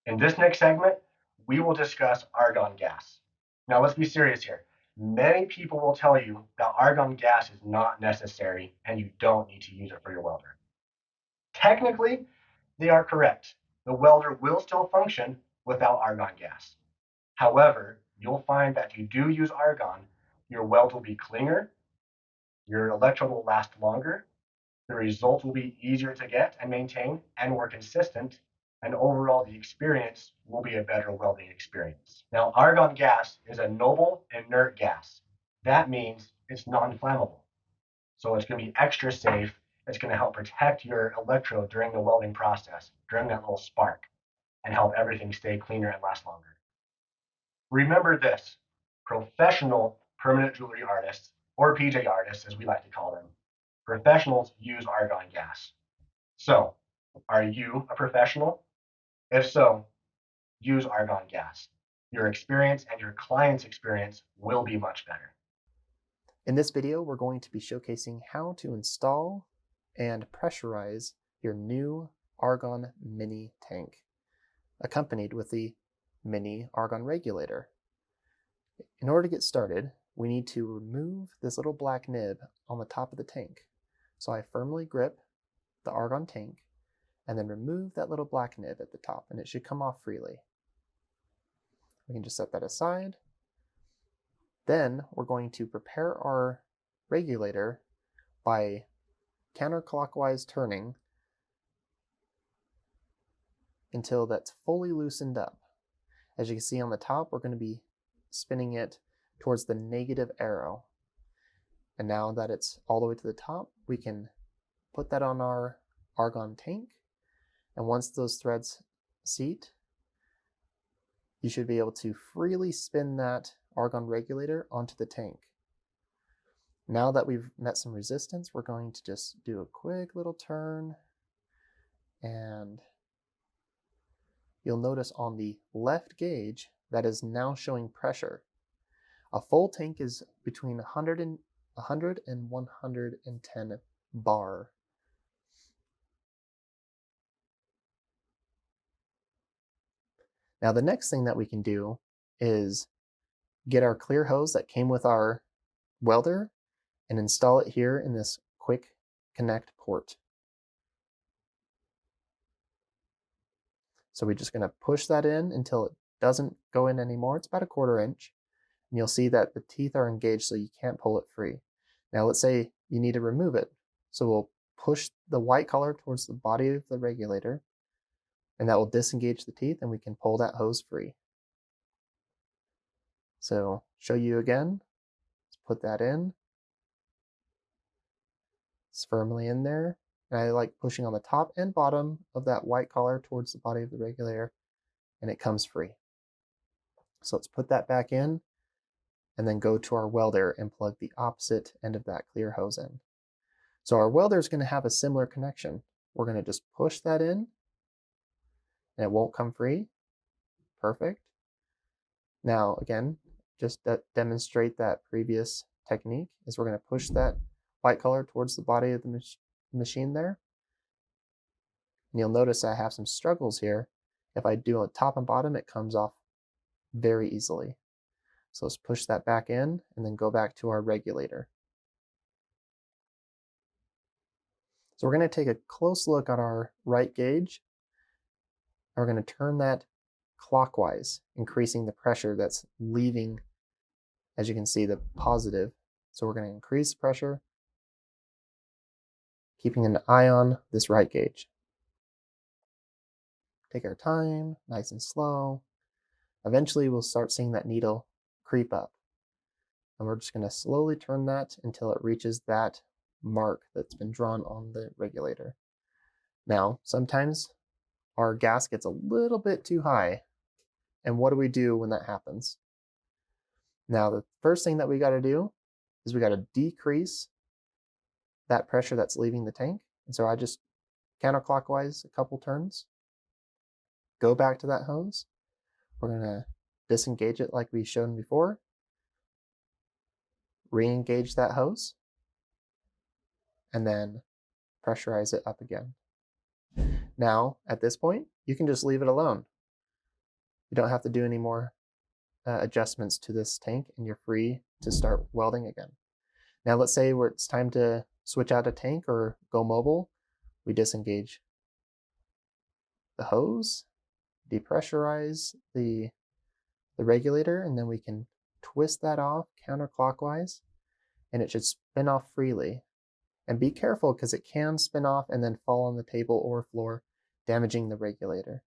In this next segment, we will discuss argon gas. Now let's be serious here. Many people will tell you that argon gas is not necessary and you don't need to use it for your welder. Technically, they are correct. The welder will still function without argon gas. However, you'll find that if you do use argon, your weld will be cleaner, your electrode will last longer, the result will be easier to get and maintain and more consistent, and overall the experience will be a better welding experience. Now, argon gas is a noble inert gas. That means it's non-flammable. So it's going to be extra safe. It's going to help protect your electrode during the welding process, during that little spark, and help everything stay cleaner and last longer. Remember this, professional permanent jewelry artists, or PJ artists as we like to call them, professionals use argon gas. So, are you a professional? If so, use argon gas. Your experience and your client's experience will be much better. In this video, we're going to be showcasing how to install and pressurize your new Argon mini tank, accompanied with the mini Argon regulator. In order to get started, we need to remove this little black nib on the top of the tank. So I firmly grip the Argon tank and then remove that little black nib at the top, and it should come off freely. We can just set that aside. Then we're going to prepare our regulator by counterclockwise turning until that's fully loosened up. As you can see on the top, we're going to be spinning it towards the negative arrow. And now that it's all the way to the top, we can put that on our Argon tank. And once those threads seat, you should be able to freely spin that Argon regulator onto the tank. Now that we've met some resistance, we're going to just do a quick little turn, and you'll notice on the left gauge that is now showing pressure. A full tank is between 100 and 110 bar. Now the next thing that we can do is get our clear hose that came with our welder and install it here in this quick connect port. So we're just going to push that in until it doesn't go in anymore. It's about 1/4 inch. And you'll see that the teeth are engaged so you can't pull it free. Now let's say you need to remove it. So we'll push the white collar towards the body of the regulator, and that will disengage the teeth and we can pull that hose free. So show you again, let's put that in. It's firmly in there. And I like pushing on the top and bottom of that white collar towards the body of the regulator, and it comes free. So let's put that back in and then go to our welder and plug the opposite end of that clear hose in. So our welder is going to have a similar connection. We're going to just push that in and it won't come free. Perfect. Now again, just to demonstrate that previous technique, is we're going to push that white color towards the body of the machine there. And you'll notice I have some struggles here. If I do a top and bottom, it comes off very easily. So let's push that back in and then go back to our regulator. So we're going to take a close look at our right gauge. And we're going to turn that clockwise, increasing the pressure that's leaving, as you can see, the positive. So we're going to increase pressure, keeping an eye on this right gauge. Take our time, nice and slow. Eventually we'll start seeing that needle creep up. And we're just going to slowly turn that until it reaches that mark that's been drawn on the regulator. Now, sometimes our gas gets a little bit too high. And what do we do when that happens? Now, the first thing that we got to do is we got to decrease that pressure that's leaving the tank. And so I just counterclockwise a couple turns, go back to that hose. We're going to disengage it like we shown before, re-engage that hose, and then pressurize it up again. Now, at this point, you can just leave it alone. You don't have to do any more adjustments to this tank, and you're free to start welding again. Now let's say it's time to switch out a tank or go mobile. We disengage the hose, depressurize the regulator, and then we can twist that off counterclockwise, and it should spin off freely. And be careful because it can spin off and then fall on the table or floor, damaging the regulator.